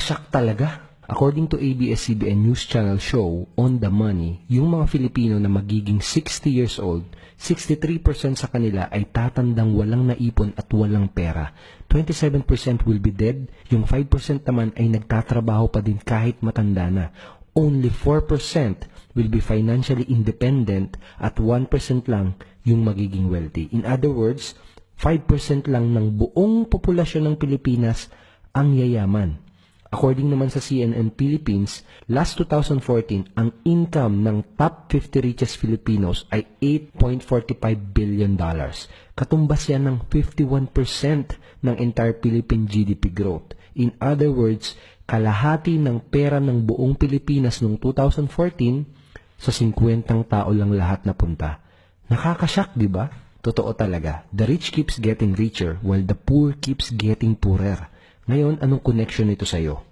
nakakashock talaga. According to ABS-CBN News Channel show, On the Money, yung mga Filipino na magiging 60 years old, 63% sa kanila ay tatandang walang naipon at walang pera. 27% will be dead, yung 5% naman ay nagtatrabaho pa din kahit matanda na. Only 4% will be financially independent at 1% lang yung magiging wealthy. In other words, 5% lang ng buong populasyon ng Pilipinas ang yayaman. According naman sa CNN Philippines, last 2014, ang income ng top 50 richest Filipinos ay $8.45 billion. Katumbas yan ng 51% ng entire Philippine GDP growth. In other words, kalahati ng pera ng buong Pilipinas noong 2014 sa 50 tao lang lahat napunta. Nakakashock, di ba? Totoo talaga. The rich keeps getting richer while the poor keeps getting poorer. Ngayon, anong connection nito sa'yo?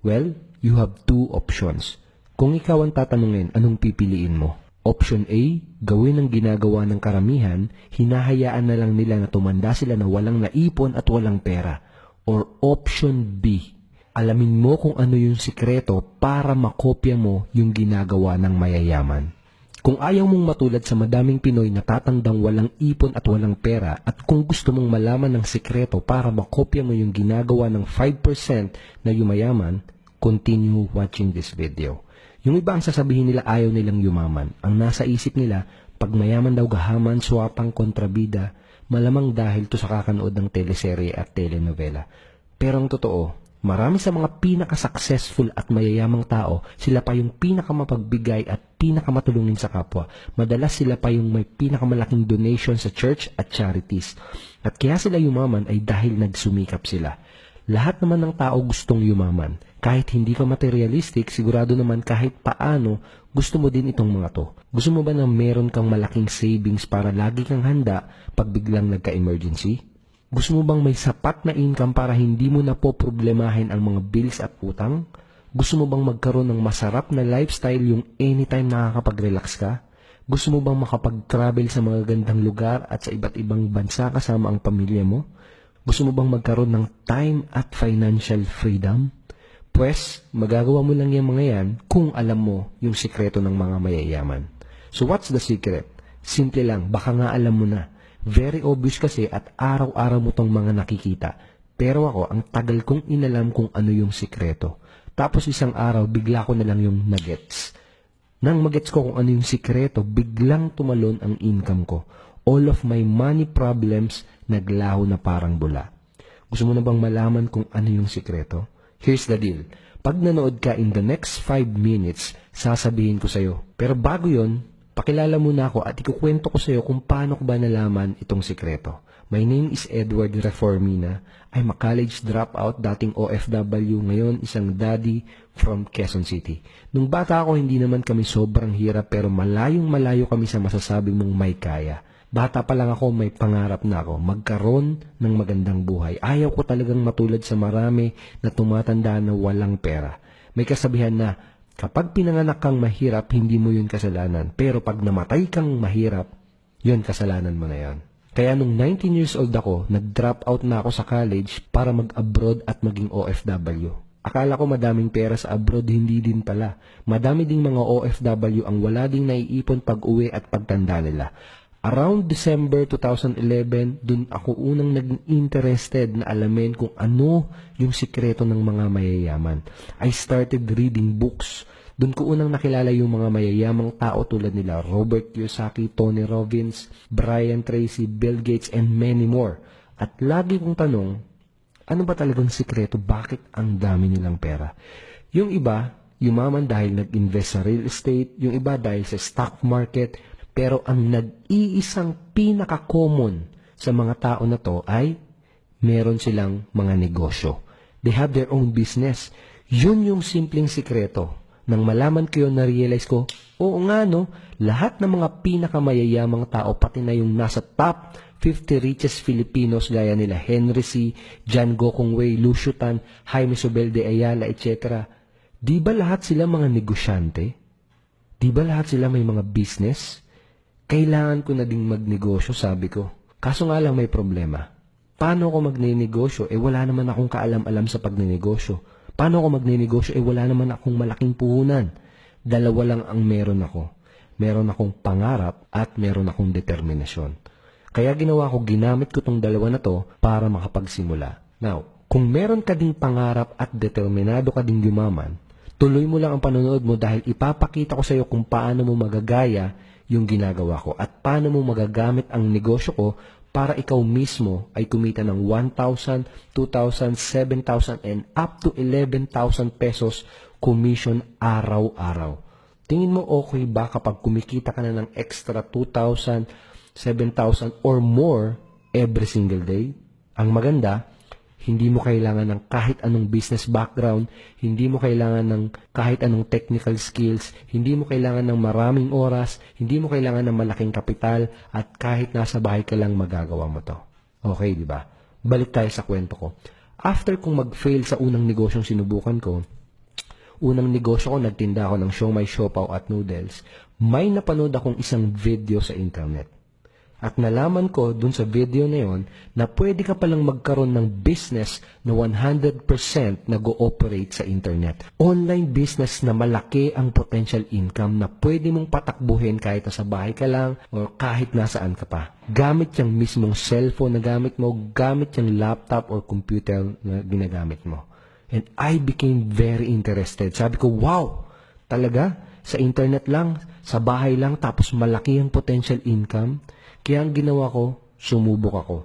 Well, you have two options. Kung ikaw ang tatanungin, anong pipiliin mo? Option A, gawin ang ginagawa ng karamihan, hinahayaan na lang nila na tumanda sila na walang naipon at walang pera. Or option B, alamin mo kung ano yung sikreto para makopya mo yung ginagawa ng mayayaman. Kung ayaw mong matulad sa madaming Pinoy na tatandang walang ipon at walang pera at kung gusto mong malaman ng sikreto para makopya mo yung ginagawa ng 5% na yumayaman, continue watching this video. Yung iba ang sasabihin nila ayaw nilang yumaman. Ang nasa isip nila, pag mayaman daw gahaman, swapang kontrabida, malamang dahil to sa kakanood ng teleserye at telenovela. Pero ang totoo, marami sa mga pinaka-successful at mayayamang tao, sila pa yung pinakamapagbigay at pinakamatulungin sa kapwa. Madalas sila pa yung may pinakamalaking donation sa church at charities. At kaya sila yumaman ay dahil nagsumikap sila. Lahat naman ng tao gustong yumaman. Kahit hindi ka materialistic, sigurado naman kahit paano, gusto mo din itong mga to. Gusto mo ba na meron kang malaking savings para lagi kang handa pag biglang nagka-emergency? Gusto mo bang may sapat na income para hindi mo na po problemahin ang mga bills at utang? Gusto mo bang magkaroon ng masarap na lifestyle yung anytime nakakapag-relax ka? Gusto mo bang makapag-travel sa mga gandang lugar at sa iba't ibang bansa kasama ang pamilya mo? Gusto mo bang magkaroon ng time at financial freedom? Pues, magagawa mo lang yung mga yan kung alam mo yung sikreto ng mga mayayaman. So what's the secret? Simple lang, baka nga alam mo na. Very obvious kasi at araw-araw mo tong mga nakikita. Pero ako, ang tagal kong inalam kung ano yung sikreto. Tapos isang araw, bigla ko na lang yung nagets. Nang magets ko kung ano yung sikreto, biglang tumalon ang income ko. All of my money problems naglaho na parang bula. Gusto mo na bang malaman kung ano yung sikreto? Here's the deal. Pag nanood ka in the next 5 minutes, sasabihin ko sa'yo. Pero bago yon, pakilala muna ako at ikukwento ko sa iyo kung paano ko ba nalaman itong sikreto. My name is Edward Reformina. I'm a college dropout, dating OFW, ngayon isang daddy from Quezon City. Nung bata ako, hindi naman kami sobrang hirap pero malayong malayo kami sa masasabi mong may kaya. Bata pa lang ako, may pangarap na ako, magkaroon ng magandang buhay. Ayaw ko talagang matulad sa marami na tumatanda na walang pera. May kasabihan na, kapag pinanganak kang mahirap, hindi mo yun kasalanan. Pero pag namatay kang mahirap, yun kasalanan mo na yan. Kaya nung 19 years old ako, nag-drop out na ako sa college para mag-abroad at maging OFW. Akala ko madaming pera sa abroad, hindi din pala. Madami ding mga OFW ang wala ding naiipon pag-uwi at pagtanda nila. Around December 2011, dun ako unang naging interested na alamin kung ano yung sikreto ng mga mayayaman. I started reading books. Dun ko unang nakilala yung mga mayayamang tao tulad nila Robert Kiyosaki, Tony Robbins, Brian Tracy, Bill Gates, and many more. At lagi kong tanong, ano ba talagang sikreto? Bakit ang dami nilang pera? Yung iba, yumaman dahil nag-invest sa real estate, yung iba dahil sa stock market. Pero ang nag-iisang pinaka-common sa mga tao na to ay meron silang mga negosyo. They have their own business. Yun yung simpleng sikreto. Nang malaman ko yun, na-realize ko, oo nga no, lahat ng mga pinakamayayamang tao, pati na yung nasa top 50 richest Filipinos gaya nila Henry C., John Gokong Wei, Lucio Tan, Jaime Sobel de Ayala, etc. Di ba lahat sila mga negosyante? Di ba lahat sila may mga business? Kailangan ko na ding magnegosyo, sabi ko. Kaso nga lang may problema. Paano ako magnenegosyo? Wala naman akong kaalam-alam sa pagnenegosyo. Paano ako magninegosyo? Wala naman akong malaking puhunan. Dalawa lang ang meron ako. Meron akong pangarap at meron akong determinasyon. Kaya ginawa ko, ginamit ko tong dalawa na to para makapagsimula. Now, kung meron ka ding pangarap at determinado ka ding yumaman, tuloy mo lang ang panonood mo dahil ipapakita ko sa iyo kung paano mo magagaya yung ginagawa ko at paano mo magagamit ang negosyo ko para ikaw mismo ay kumita ng 1,000, 2,000, 7,000 and up to 11,000 pesos commission araw-araw. Tingin mo okay ba kapag kumikita ka na ng extra 2,000, 7,000 or more every single day? Ang maganda, hindi mo kailangan ng kahit anong business background, hindi mo kailangan ng kahit anong technical skills, hindi mo kailangan ng maraming oras, hindi mo kailangan ng malaking kapital, at kahit nasa bahay ka lang magagawa mo to. Okay, di ba? Balik tayo sa kwento ko. After kong mag-fail sa unang negosyong sinubukan ko, nagtinda ako ng siomai, siopaw at noodles, may napanood akong isang video sa internet. At nalaman ko dun sa video na yon na pwede ka palang magkaroon ng business na 100% nag-ooperate sa internet. Online business na malaki ang potential income na pwede mong patakbuhin kahit nasa bahay ka lang o kahit nasaan ka pa. Gamit yung mismong cellphone na gamit mo, gamit yung laptop or computer na ginagamit mo. And I became very interested. Sabi ko, wow! Talaga? Sa internet lang, sa bahay lang, tapos malaki ang potential income? Kaya ang ginawa ko, sumubok ako.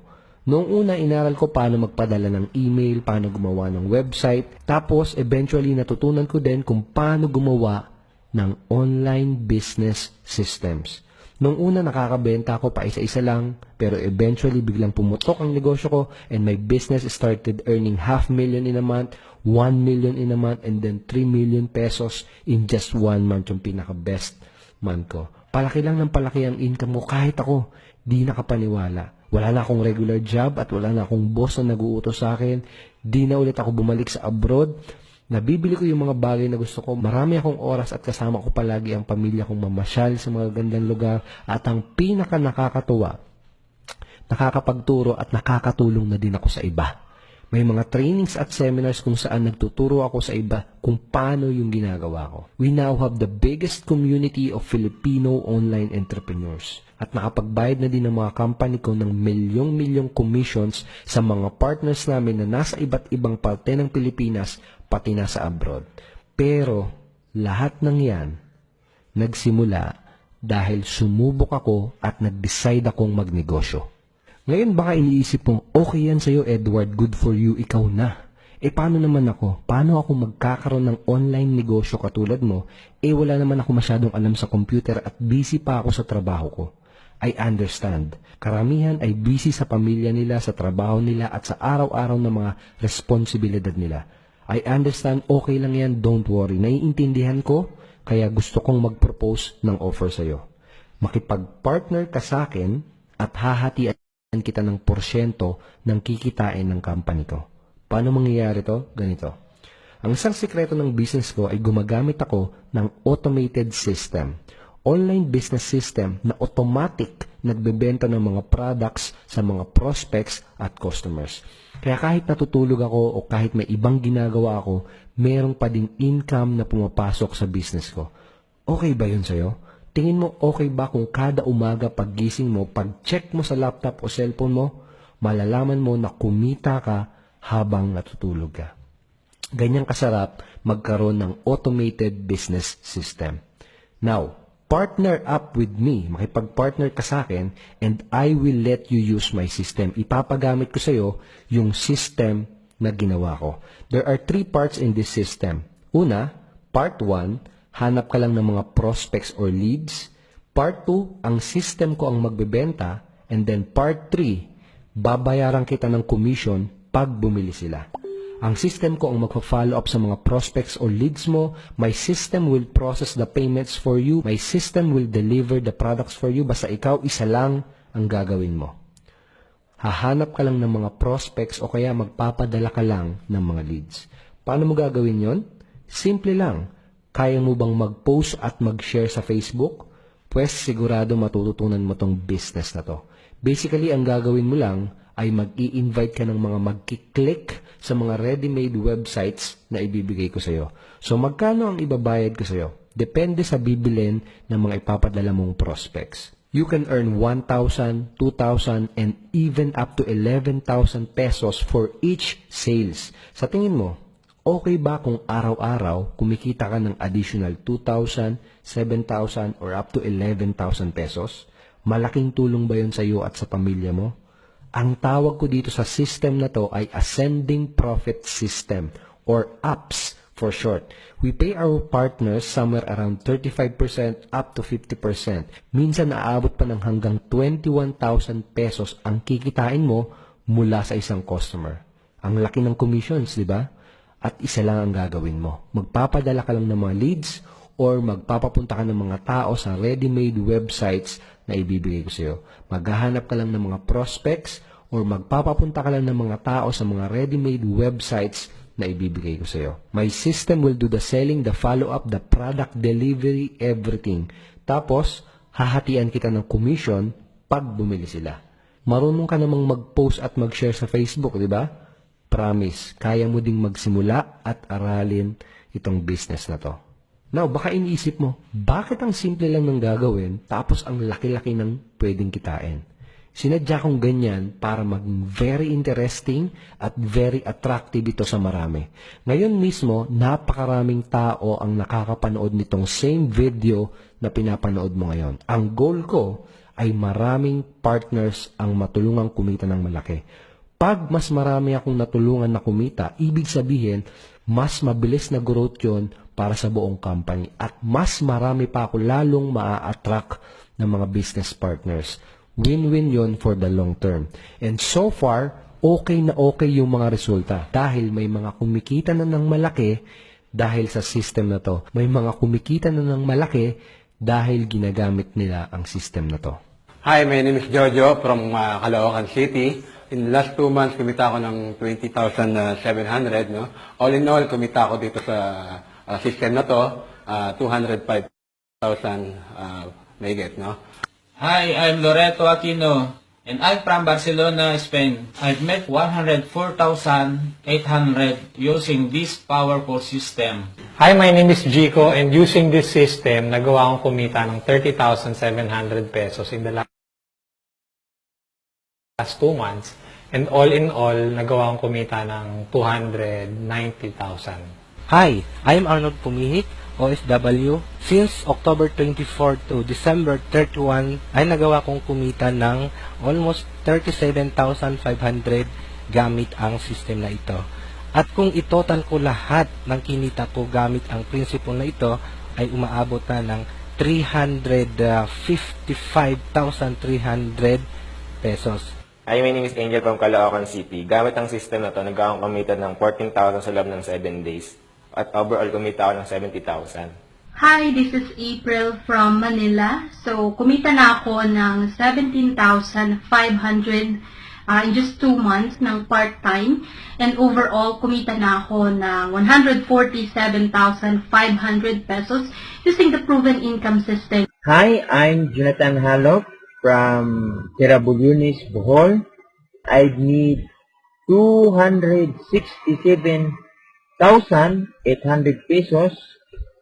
Noong una, inaral ko paano magpadala ng email, paano gumawa ng website. Tapos, eventually, natutunan ko din kung paano gumawa ng online business systems. Noong una, nakakabenta ako pa isa-isa lang. Pero eventually, biglang pumutok ang negosyo ko and my business started earning 500,000 in a month, 1 million in a month, and then 3 million pesos in just 1 month, yung pinaka-best month ko. Palaki lang ng palaki ang income ko kahit ako di nakapaniwala. Wala na akong regular job at wala na akong boss na nag-uutos sa akin. Di na ulit ako bumalik sa abroad. Nabibili ko yung mga bagay na gusto ko. Marami akong oras at kasama ko palagi ang pamilya kong mamasyal sa mga gandang lugar. At ang pinaka nakakatuwa, nakakapagturo at nakakatulong na din ako sa iba. May mga trainings at seminars kung saan nagtuturo ako sa iba kung paano yung ginagawa ko. We now have the biggest community of Filipino online entrepreneurs. At nakapagbayad na din ng mga company ko ng milyong-milyong commissions sa mga partners namin na nasa iba't ibang parte ng Pilipinas, pati na sa abroad. Pero lahat ng yan nagsimula dahil sumubok ako at nag-decide akong magnegosyo. Ngayon baka iniisip mo, okay yan sa'yo Edward, good for you, ikaw na. Paano naman ako? Paano ako magkakaroon ng online negosyo katulad mo? Wala naman ako masyadong alam sa computer at busy pa ako sa trabaho ko. I understand. Karamihan ay busy sa pamilya nila, sa trabaho nila at sa araw-araw na mga responsibilidad nila. I understand, okay lang yan, don't worry. Naiintindihan ko, kaya gusto kong mag-propose ng offer sa'yo. Makipag-partner ka sa akin at hahatian kita ng porsyento ng kikitain ng company ko. Paano mangyayari to? Ganito. Ang isang sikreto ng business ko ay gumagamit ako ng automated system. Online business system na automatic nagbebenta ng mga products sa mga prospects at customers. Kaya kahit natutulog ako o kahit may ibang ginagawa ako, merong pa ding income na pumapasok sa business ko. Okay ba yun sa'yo? Tingin mo okay ba kung kada umaga paggising mo, pag-check mo sa laptop o cellphone mo, malalaman mo na kumita ka habang natutulog ka. Ganyang kasarap magkaroon ng automated business system. Now, partner up with me. Makipag-partner ka sa akin and I will let you use my system. Ipapagamit ko sa iyo yung system na ginawa ko. There are 3 parts in this system. Una, part 1, hanap ka lang ng mga prospects or leads. Part 2, ang system ko ang magbebenta. And then part 3, babayaran kita ng commission pag bumili sila. Ang system ko ang magpa-follow up sa mga prospects or leads mo. My system will process the payments for you. My system will deliver the products for you. Basta ikaw, isa lang ang gagawin mo. Hahanap ka lang ng mga prospects o kaya magpapadala ka lang ng mga leads. Paano mo gagawin yon? Simple lang. Kaya mo bang mag-post at mag-share sa Facebook? Pwes sigurado matututunan mo tong business na to. Basically, ang gagawin mo lang, ay mag-i-invite ka ng mga magkiklik sa mga ready-made websites na ibibigay ko sa'yo. So magkano ang ibabayad ko sa'yo? Depende sa bibilin ng mga ipapadala mong prospects. You can earn 1,000, 2,000, and even up to 11,000 pesos for each sales. Sa tingin mo, okay ba kung araw-araw kumikita ka ng additional 2,000, 7,000, or up to 11,000 pesos? Malaking tulong ba yun sa iyo at sa pamilya mo? Ang tawag ko dito sa system na to ay Ascending Profit System or APS for short. We pay our partners somewhere around 35% up to 50%. Minsan naabot pa ng hanggang 21,000 pesos ang kikitain mo mula sa isang customer. Ang laki ng commissions, di ba? At isa lang ang gagawin mo. Magpapadala ka lang ng mga leads or magpapapunta ka ng mga tao sa ready-made websites na ibibigay ko sa iyo. Maghahanap ka lang ng mga prospects or magpapapunta ka lang ng mga tao sa mga ready-made websites na ibibigay ko sa iyo. My system will do the selling, the follow-up, the product delivery, everything. Tapos, hahatian kita ng commission pag bumili sila. Marunong ka namang mag-post at mag-share sa Facebook, di ba? Promise, kaya mo ding magsimula at aralin itong business na to. Now, baka iniisip mo, bakit ang simple lang ng gagawin tapos ang laki-laki ng pwedeng kitain? Sinadya kong ganyan para maging very interesting at very attractive ito sa marami. Ngayon mismo, napakaraming tao ang nakakapanood nitong same video na pinapanood mo ngayon. Ang goal ko ay maraming partners ang matulungang kumita ng malaki. Pag mas marami akong natulungan na kumita, ibig sabihin, mas mabilis na growth yun para sa buong company. At mas marami pa ako lalong maa-attract ng mga business partners. Win-win yon for the long term. And so far, okay na okay yung mga resulta. Dahil may mga kumikita na ng malaki dahil sa system na to. May mga kumikita na ng malaki dahil ginagamit nila ang system na to. Hi, my name is Jojo from Caloocan City. In the last 2 months, kumita ako ng 20,700. No? All in all, kumita ako dito sa system na to, 205,000 may get. No? Hi, I'm Loreto Aquino, and I'm from Barcelona, Spain. I've made 104,800 using this powerful system. Hi, my name is Jico, and using this system, nagawa akong kumita ng 30,700 pesos in the last 2 months. And all in all, nagawa akong kumita ng 290,000. Hi, I'm Arnold Pumihik, OFW. Since October 24 to December 31, ay nagawa kong kumita ng almost 37,500 gamit ang system na ito. At kung itotal ko lahat ng kinita ko gamit ang principle na ito, ay umaabot na ng 355,300 pesos. Hi, my name is Angel from Caloocan City. Gamit ang system na to, nagkakang kumita ng 14,000 sa loob ng 7 days. At overall, kumita ako ng 70,000. Hi, this is April from Manila. So, kumita na ako ng 17,500 in just 2 months ng part-time. And overall, kumita na ako ng 147,500 pesos using the proven income system. Hi, I'm Jonathan Halok from Tirabulunis, Bohol. I need 267,800 pesos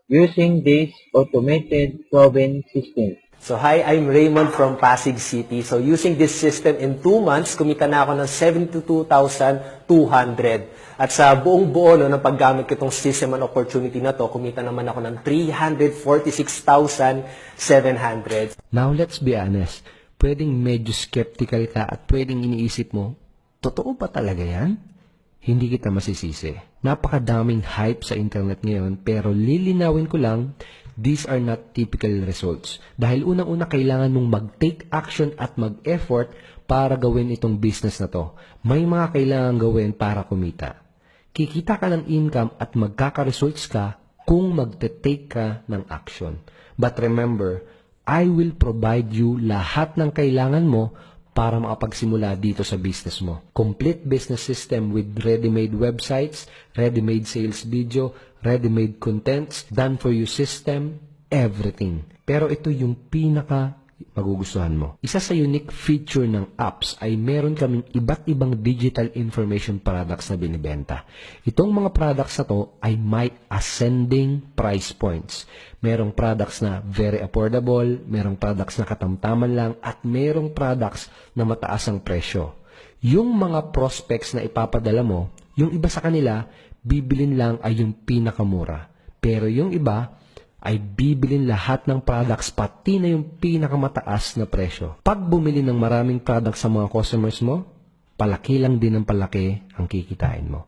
using this automated proven system. So hi, I'm Raymond from Pasig City. So using this system in 2 months, kumita na ako ng 72,200. At sa buong buo ng paggamit ko itong system and opportunity na to, kumita naman ako ng 346,700. Now, let's be honest. Pwedeng medyo skeptical ka at pwedeng iniisip mo, totoo ba talaga yan? Hindi kita masisisi. Napakadaming hype sa internet ngayon, pero lilinawin ko lang, these are not typical results. Dahil unang-una kailangan mong mag-take action at mag-effort para gawin itong business na to. May mga kailangan gawin para kumita. Kikita ka ng income at magkaka-results ka kung magte-take ka ng action. But remember, I will provide you lahat ng kailangan mo para makapagsimula dito sa business mo. Complete business system with ready-made websites, ready-made sales video, ready-made contents, done for you system, everything. Pero ito yung pinaka magugustuhan mo. Isa sa unique feature ng apps ay meron kaming iba't ibang digital information products na binibenta. Itong mga products na to ay may ascending price points. Merong products na very affordable, merong products na katamtaman lang, at merong products na mataas ang presyo. Yung mga prospects na ipapadala mo, yung iba sa kanila, bibilin lang ay yung pinakamura. Pero yung iba ay bibilin lahat ng products pati na yung pinakamataas na presyo. Pag bumili ng maraming products sa mga customers mo, palaki lang din ng palaki ang kikitain mo.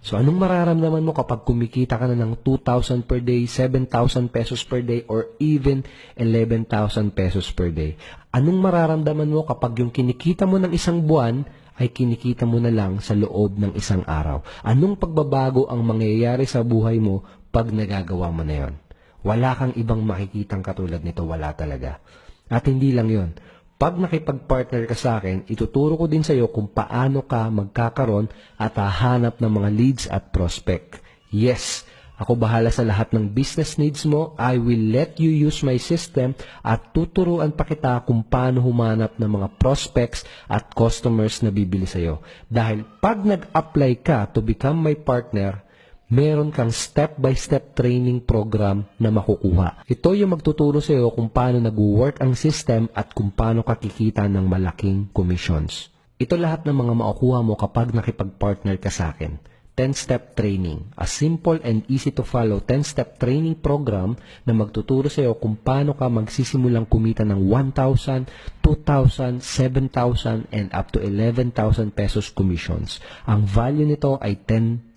So anong mararamdaman mo kapag kumikita ka na ng 2,000 per day, 7,000 pesos per day, or even 11,000 pesos per day? Anong mararamdaman mo kapag yung kinikita mo ng isang buwan ay kinikita mo na lang sa loob ng isang araw? Anong pagbabago ang mangyayari sa buhay mo pag nagagawa mo na yon? Wala kang ibang makikitang katulad nito, wala talaga. At hindi lang yon. Pag nakipag-partner ka sa akin, ituturo ko din sa iyo kung paano ka magkakaroon at hahanap ng mga leads at prospect. Yes, ako bahala sa lahat ng business needs mo. I will let you use my system at tuturuan pa kita kung paano humanap ng mga prospects at customers na bibili sa iyo. Dahil pag nag-apply ka to become my partner, meron kang step-by-step training program na makukuha. Ito yung magtuturo sa iyo kung paano nag-work ang system at kung paano ka kikita ng malaking commissions. Ito lahat ng mga makukuha mo kapag nakipag-partner ka sa akin. 10-step training. A simple and easy to follow 10-step training program na magtuturo sa iyo kung paano ka magsisimulang kumita ng 1,000, 2,000, 7,000, and up to 11,000 pesos commissions. Ang value nito ay 10,000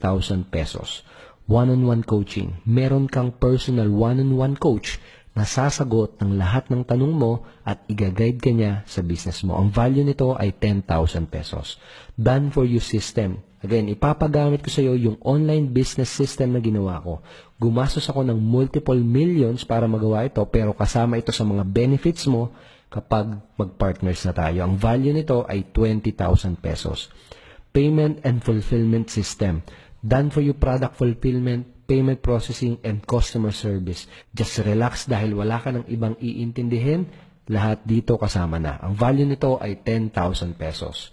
pesos. One-on-one coaching. Meron kang personal one-on-one coach na sasagot ng lahat ng tanong mo at i-guide ka niya sa business mo. Ang value nito ay 10,000 pesos. Done for you system. Again, ipapagamit ko sa iyo yung online business system na ginawa ko. Gumastos ako ng multiple millions para magawa ito, pero kasama ito sa mga benefits mo kapag mag-partners na tayo. Ang value nito ay 20,000 pesos. Payment and fulfillment system. Done for you product fulfillment, payment processing, and customer service. Just relax dahil wala ka ng ibang iintindihin. Lahat dito kasama na. Ang value nito ay 10,000 pesos.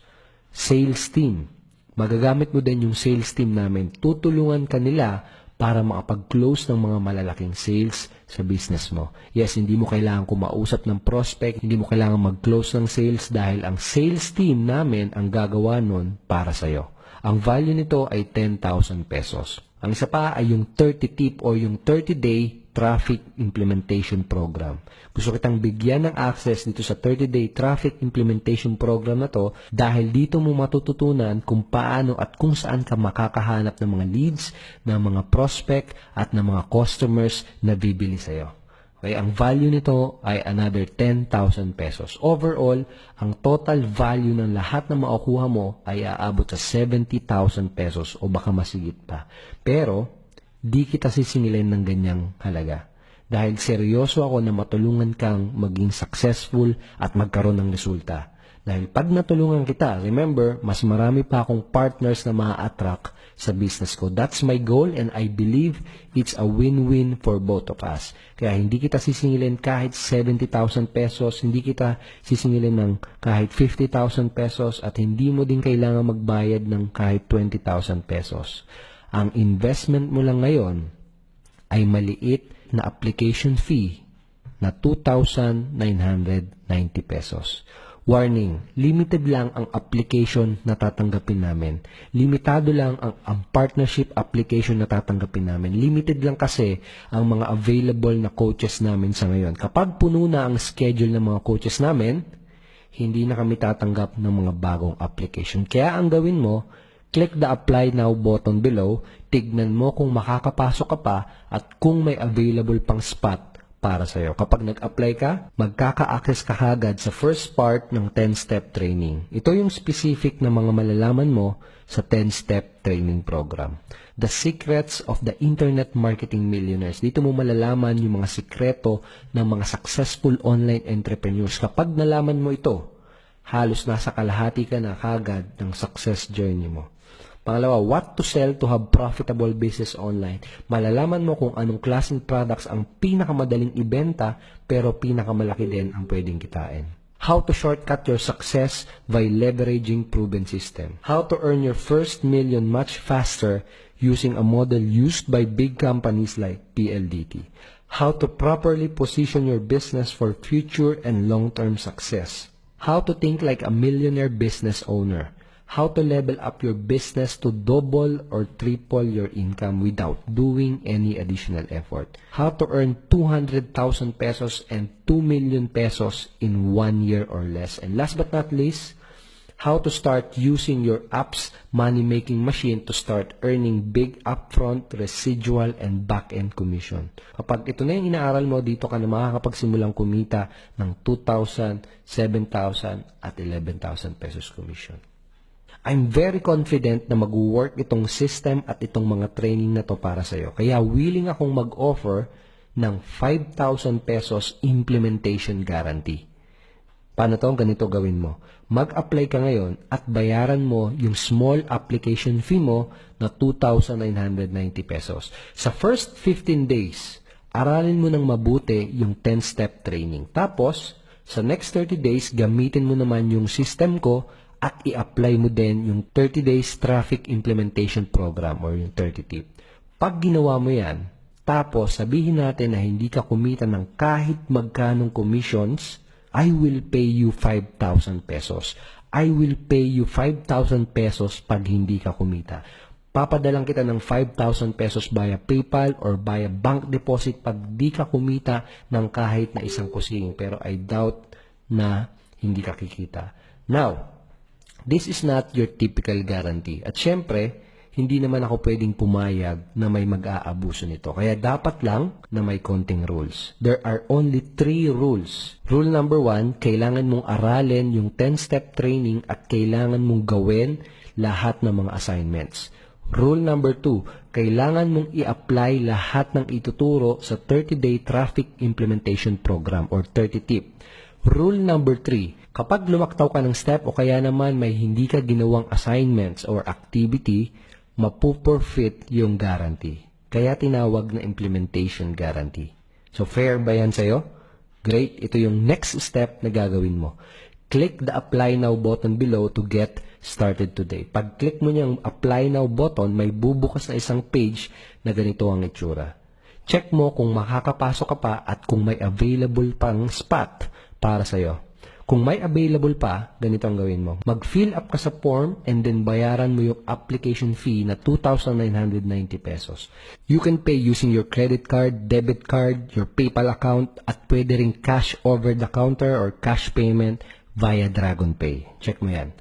Sales team. Magagamit mo din yung sales team namin. Tutulungan ka nila para makapag-close ng mga malalaking sales sa business mo. Yes, hindi mo kailangan kumausap ng prospect, hindi mo kailangan mag-close ng sales dahil ang sales team namin ang gagawa nun para sa'yo. Ang value nito ay 10,000 pesos. Ang isa pa ay yung 30 tip o yung 30-day traffic implementation program. Gusto kitang bigyan ng access dito sa 30-day traffic implementation program na to dahil dito mo matututunan kung paano at kung saan ka makakahanap ng mga leads, ng mga prospect at ng mga customers na bibili sa'yo. Okay, ang value nito ay another 10,000 pesos. Overall, ang total value ng lahat na makukuha mo ay aabot sa 70,000 pesos o baka masigit pa. Pero, di kita sisingilin ng ganyang halaga. Dahil seryoso ako na matulungan kang maging successful at magkaroon ng resulta. Dahil pag natulungan kita, remember, mas marami pa akong partners na ma-attract sa business ko. That's my goal and I believe it's a win-win for both of us. Kaya hindi kita sisingilin kahit 70,000 pesos, hindi kita sisingilin ng kahit 50,000 pesos at hindi mo din kailangan magbayad ng kahit 20,000 pesos. Ang investment mo lang ngayon ay maliit na application fee na 2,990 pesos. Warning, limited lang ang application na tatanggapin namin. Limitado lang ang partnership application na tatanggapin namin. Limited lang kasi ang mga available na coaches namin sa ngayon. Kapag puno na ang schedule ng mga coaches namin, hindi na kami tatanggap ng mga bagong application. Kaya ang gawin mo, click the apply now button below, tignan mo kung makakapasok ka pa at kung may available pang spot para sa'yo. Kapag nag-apply ka, magkaka-access ka agad sa first part ng 10-step training. Ito yung specific na mga malalaman mo sa 10-step training program. The Secrets of the Internet Marketing Millionaires. Dito mo malalaman yung mga sikreto ng mga successful online entrepreneurs. Kapag nalaman mo ito, halos nasa kalahati ka na kagad ng success journey mo. Pangalawa, what to sell to have profitable business online. Malalaman mo kung anong klaseng products ang pinakamadaling ibenta pero pinakamalaki din ang pwedeng kitain. How to shortcut your success by leveraging proven system. How to earn your first million much faster using a model used by big companies like PLDT. How to properly position your business for future and long-term success. How to think like a millionaire business owner. How to level up your business to double or triple your income without doing any additional effort. How to earn 200,000 pesos and 2 million pesos in 1 year or less. And last but not least, how to start using your app's money-making machine to start earning big upfront, residual, and back-end commission. Kapag ito na yung inaaral mo, dito ka na makakapagsimulang kumita ng 2,000, 7,000, at 11,000 pesos commission. I'm very confident na mag-work itong system at itong mga training na to para sa'yo. Kaya willing akong mag-offer ng 5,000 pesos implementation guarantee. Paano to? Ganito gawin mo. Mag-apply ka ngayon at bayaran mo yung small application fee mo na 2,990 pesos. Sa first 15 days, aralin mo ng mabuti yung 10-step training. Tapos, sa next 30 days, gamitin mo naman yung system ko at i-apply mo din yung 30 days traffic implementation program or yung 30 tip. Pag ginawa mo yan, tapos sabihin natin na hindi ka kumita ng kahit magkanong commissions, I will pay you 5,000 pesos. I will pay you 5,000 pesos pag hindi ka kumita. Papadalang kita ng 5,000 pesos via PayPal or via bank deposit pag di ka kumita ng kahit na isang kusing. Pero I doubt na hindi ka kikita. Now, this is not your typical guarantee. At syempre, hindi naman ako pwedeng pumayag na may mag-aabuso nito. Kaya dapat lang na may konting rules. There are only 3 rules. Rule number 1, kailangan mong aralin yung 10-step training at kailangan mong gawin lahat ng mga assignments. Rule number 2, kailangan mong i-apply lahat ng ituturo sa 30-day traffic implementation program or 30 tip. Rule number 3, kapag lumaktaw ka ng step o kaya naman may hindi ka ginawang assignments or activity, mapuperfit yung guarantee. Kaya tinawag na implementation guarantee. So fair ba yan sa'yo? Great, ito yung next step na gagawin mo. Click the apply now button below to get started today. Pag click mo niyang apply now button, may bubukas na isang page na ganito ang itsura. Check mo kung makakapasok ka pa at kung may available pang spot para sa'yo. Kung may available pa, ganito ang gawin mo. Mag-fill up ka sa form and then bayaran mo yung application fee na 2,990 pesos. You can pay using your credit card, debit card, your PayPal account, at pwede rin cash over the counter or cash payment via DragonPay. Check mo yan.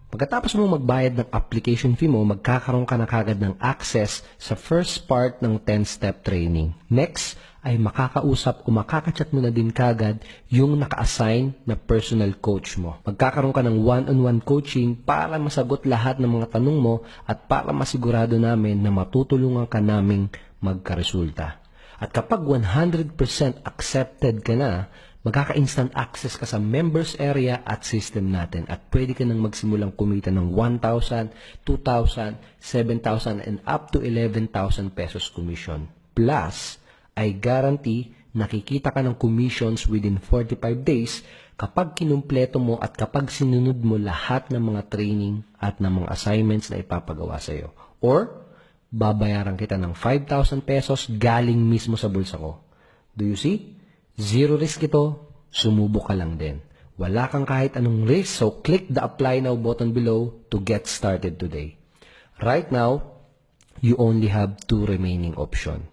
Pagkatapos mo magbayad ng application fee mo, magkakaroon ka na kagad ng access sa first part ng 10-step training. Next, ay makakausap o makakachat mo na din kagad yung naka-assign na personal coach mo. Magkakaroon ka ng one-on-one coaching para masagot lahat ng mga tanong mo at para masigurado namin na matutulungan ka naming magkaresulta. At kapag 100% accepted ka na, magkaka-instant access ka sa members area at system natin at pwede ka nang magsimulang kumita ng 1,000, 2,000, 7,000 and up to 11,000 pesos commission. Plus, I guarantee nakikita ka ng commissions within 45 days kapag kinumpleto mo at kapag sinunod mo lahat ng mga training at ng mga assignments na ipapagawa sa iyo. Or, babayaran kita ng 5,000 pesos galing mismo sa bulsa ko. Do you see? Zero risk ito, sumubok ka lang din. Wala kang kahit anong risk, so click the apply now button below to get started today. Right now, you only have 2 remaining options.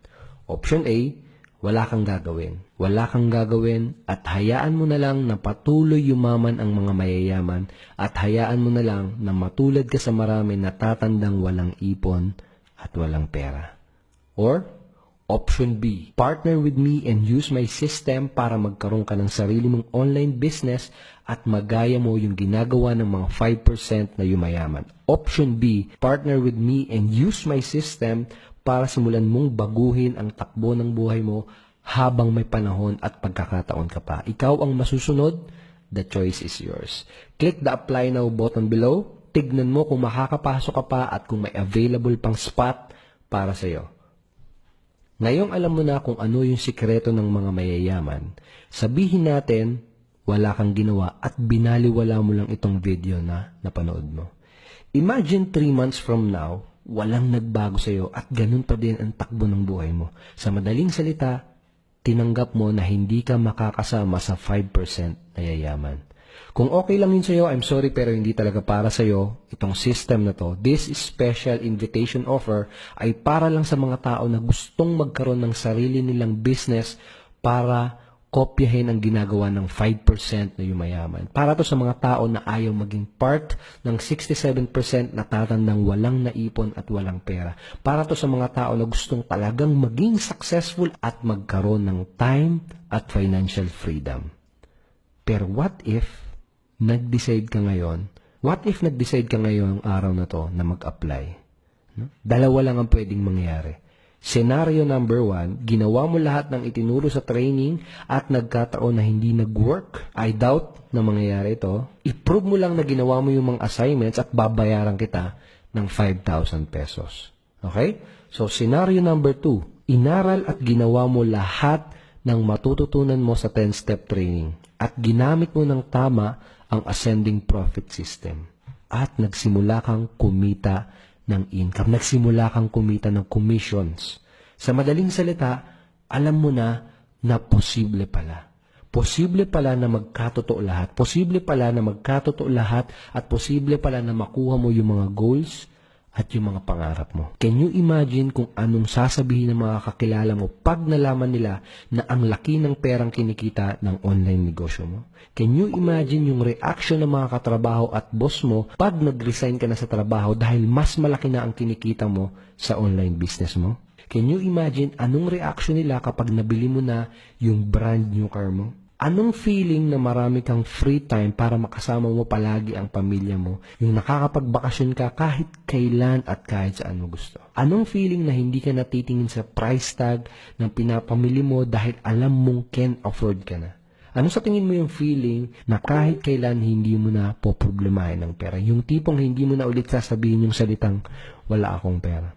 Option A, wala kang gagawin. Wala kang gagawin at hayaan mo na lang na patuloy yumaman ang mga mayayaman at hayaan mo na lang na matulad ka sa marami na tatandang walang ipon at walang pera. Or, Option B, partner with me and use my system para magkaroon ka ng sarili mong online business at magaya mo yung ginagawa ng mga 5% na yumayaman. Option B, partner with me and use my system para simulan mong baguhin ang takbo ng buhay mo habang may panahon at pagkakataon ka pa. Ikaw ang masusunod, the choice is yours. Click the apply now button below tignan mo kung makakapasok ka pa at kung may available pang spot para sa'yo. Ngayong alam mo na kung ano yung sikreto ng mga mayayaman, sabihin natin wala kang ginawa at binaliwala mo lang itong video na napanood mo. Imagine 3 months from now, walang nagbago sa'yo at ganun pa din ang takbo ng buhay mo. Sa madaling salita, tinanggap mo na hindi ka makakasama sa 5% na yayaman. Kung okay lang yun sa'yo, I'm sorry pero hindi talaga para sa'yo itong system na to. This special invitation offer ay para lang sa mga tao na gustong magkaroon ng sarili nilang business para kopyahin ang ginagawa ng 5% na yumayaman. Para to sa mga tao na ayaw maging part ng 67% na tatandang walang naipon at walang pera. Para to sa mga tao na gustong talagang maging successful at magkaroon ng time at financial freedom. Pero what if nag-decide ka ngayon ngayong araw na to na mag-apply? No? Dalawa lang ang pwedeng mangyari. Scenario number 1, ginawa mo lahat ng itinuro sa training at nagkataon na hindi nag-work. I doubt na mangyayari ito. I-prove mo lang na ginawa mo yung mga assignments at babayaran kita ng 5,000 pesos. Okay? So, scenario number 2, inaral at ginawa mo lahat ng matututunan mo sa 10-step training at ginamit mo ng tama ang ascending profit system at nagsimula kang kumita ng income. Nagsimula kang kumita ng commissions. Sa madaling salita, alam mo na posible pala. Posible pala na magkatotoo lahat. Posible pala na magkatotoo lahat at posible pala na makuha mo yung mga goals at yung mga pangarap mo. Can you imagine kung anong sasabihin ng mga kakilala mo pag nalaman nila na ang laki ng perang kinikita ng online negosyo mo? Can you imagine yung reaction ng mga katrabaho at boss mo pag nag-resign ka na sa trabaho dahil mas malaki na ang kinikita mo sa online business mo? Can you imagine anong reaction nila kapag nabili mo na yung brand new car mo? Anong feeling na marami kang free time para makasama mo palagi ang pamilya mo? Yung nakakapagbakasyon ka kahit kailan at kahit saan mo gusto. Anong feeling na hindi ka natitingin sa price tag ng pinapamili mo dahil alam mong can afford ka na? Ano sa tingin mo yung feeling na kahit kailan hindi mo na poproblemahin ng pera? Yung tipong hindi mo na ulit sasabihin yung salitang wala akong pera.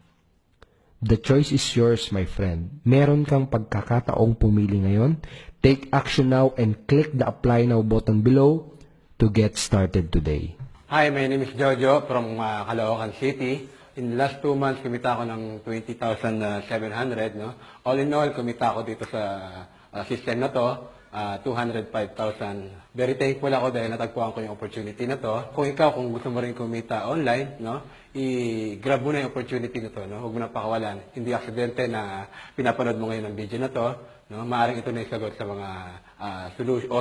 The choice is yours, my friend. Meron kang pagkakataong pumili ngayon. Take action now and click the apply now button below to get started today. Hi, my name is Jojo from Caloocan City. In the last 2 months, kumita ako ng 20,700. No? All in all, kumita ako dito sa system na to. 205,000. Very thankful ako dahil natagpuan ko yung opportunity na to. Kung ikaw, kung gusto mo rin kumita online, no, i-grab mo na yung opportunity na to. No? Huwag mo na pakawalan. Hindi aksidente na pinapanood mo ngayon ang video na to. No? Maaaring ito na yung sagot sa mga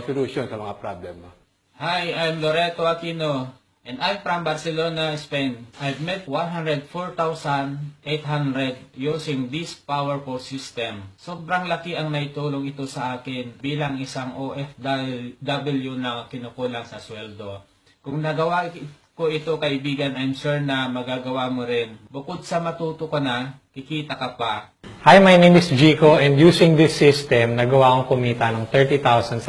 solution sa mga problem mo. Hi, I'm Loreto Aquino, and I'm from Barcelona, Spain. I've met 104,800 using this powerful system. Sobrang laki ang naitulong ito sa akin bilang isang OFW na kinukulang sa sweldo. Kung nagawa ko ito, kaibigan, I'm sure na magagawa mo rin. Bukod sa matuto ka na, kikita ka pa. Hi, my name is Jico and using this system, nagawa akong kumita ng 30,700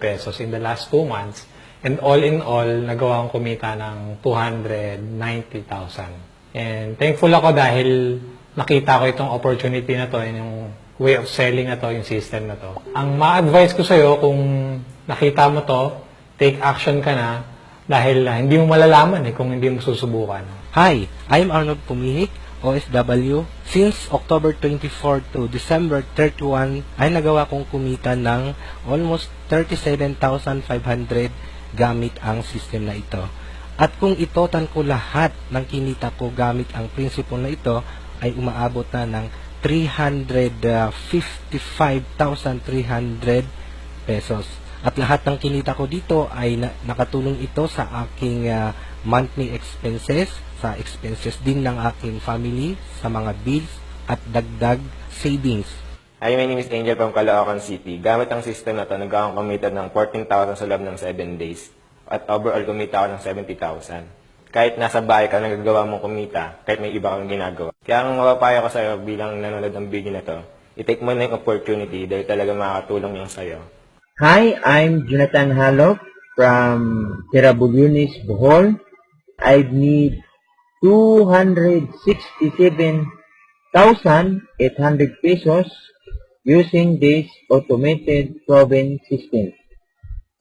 pesos in the last 2 months. And all in all, nagawa akong kumita ng 290,000. And thankful ako dahil nakita ko itong opportunity na to, yung way of selling na to, yung system na to. Ang ma-advise ko sa'yo, kung nakita mo to, take action ka na dahil hindi mo malalaman kung hindi mo susubukan. Hi, I'm Arnold Pumihik, OFW. Since October 24 to December 31, ay nagawa kong kumita ng almost 37,500 gamit ang system na ito. At kung itotan ko lahat ng kinita ko gamit ang principle na ito, ay umaabot na ng 355,300 pesos. At lahat ng kinita ko dito ay nakatulong ito sa aking monthly expenses, sa expenses din ng aking family, sa mga bills at dagdag savings. Hi, my name is Angel from Caloocan City. Gamit ang system na to, nagkaroon kumita ng 14,000 sa loob ng 7 days. At overall, kumita ako ng 70,000. Kahit nasa bahay ka, nagagawa mong kumita, kahit may iba kang ginagawa. Kaya ang mapapayo ko sa'yo bilang nanonood ng video na to, i-take mo na yung opportunity dahil talaga makakatulong yung sa'yo. Hi, I'm Jonathan Halok from Terabulunis, Bohol. I need 267,800 pesos using this automated proven system.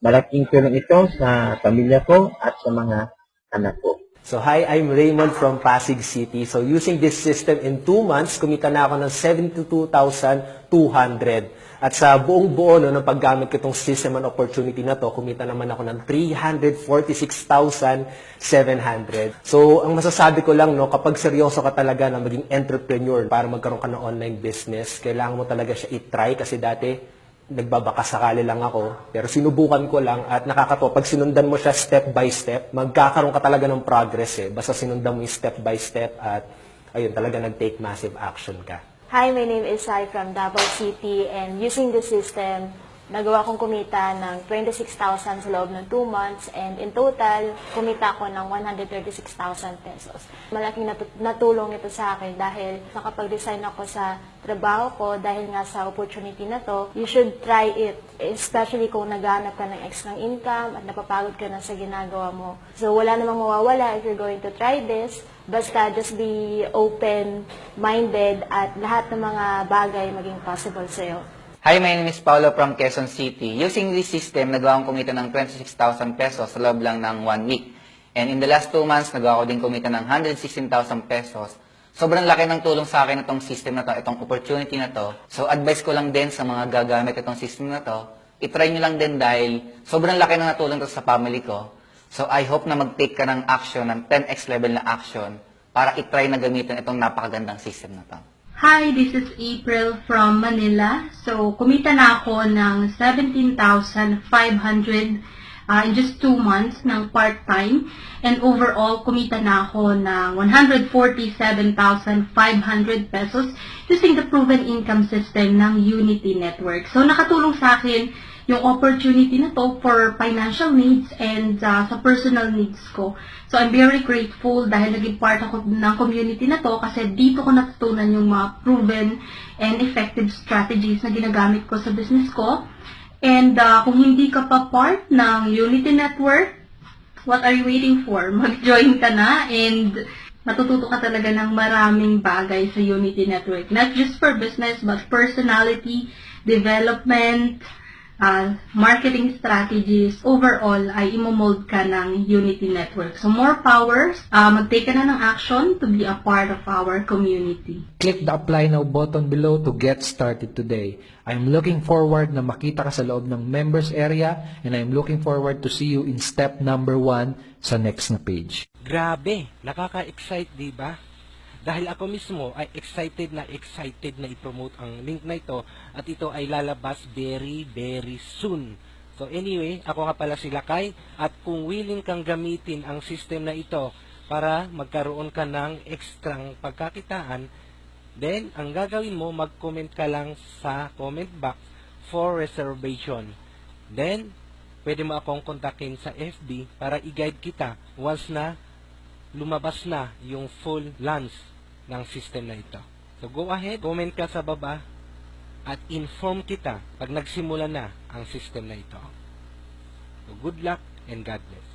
Malaking tulong ito sa pamilya ko at sa mga anak ko. So hi, I'm Raymond from Pasig City. So using this system in 2 months, kumita na ako ng 72,200. At sa buong buo ng paggamit ko itong system and opportunity na to, kumita naman ako ng 346,700. So ang masasabi ko lang, kapag seryoso ka talaga na maging entrepreneur para magkaroon ka ng online business, kailangan mo talaga siya i-try kasi dati nagbabaka sakali lang ako, pero sinubukan ko lang at nakakatuwa. Pag sinundan mo siya step by step, magkakaroon ka talaga ng progress Basta sinundan mo yung step by step at ayun, talaga nag-take massive action ka. Hi, my name is Sai from Davao City and using the system, nagawa kong kumita ng 26,000 sa loob ng 2 months and in total, kumita ko ng 136,000 pesos. Malaking natulong ito sa akin dahil nakapag-design ako sa trabaho ko dahil nga sa opportunity na to. You should try it, especially kung naghanap ka ng extra income at napapagod ka na sa ginagawa mo. So wala namang mawawala if you're going to try this. Basta just be open-minded at lahat ng mga bagay maging possible sa'yo. Hi, my name is Paulo from Quezon City. Using this system, nagawa kong kumita ng 26,000 pesos sa loob lang ng 1 week. And in the last 2 months, nagawa ko din kumita ng 116,000 pesos. Sobrang laki ng tulong sa akin itong system na to, itong opportunity na to. So advice ko lang din sa mga gagamit itong system na to, itry nyo lang din dahil sobrang laki ng natulong to sa family ko. So I hope na mag-take ka ng action, ng 10x level na action, para itry na gamitin itong napakagandang system na to. Hi, this is April from Manila. So, kumita na ako ng 17,500 in just 2 months ng part-time. And overall, kumita na ako ng 147,500 pesos using the proven income system ng Unity Network. So, nakatulong sa akin yung opportunity na to for financial needs and sa personal needs ko. So, I'm very grateful dahil naging part ako ng community na to kasi dito ko natutunan yung mga proven and effective strategies na ginagamit ko sa business ko. And kung hindi ka pa part ng Unity Network, what are you waiting for? Mag-join ka na and matututo ka talaga ng maraming bagay sa Unity Network. Not just for business, but personality, development, marketing strategies, overall, ay imomold ka ng Unity Network. So, more power, mag-take ka na ng action to be a part of our community. Click the apply now button below to get started today. I'm looking forward na makita ka sa loob ng members area and I'm looking forward to see you in step number 1 sa next na page. Grabe, nakaka-excite, diba? Dahil ako mismo ay excited na i-promote ang link na ito at ito ay lalabas very soon. So anyway, ako nga pala si Lakay at kung willing kang gamitin ang system na ito para magkaroon ka ng ekstrang pagkakitaan, then ang gagawin mo, mag-comment ka lang sa comment box for reservation. Then, pwede mo akong kontakin sa FB para i-guide kita once na lumabas na yung full launch ng system na ito. So go ahead, comment ka sa baba at inform kita pag nagsimula na ang system na ito. So good luck and God bless.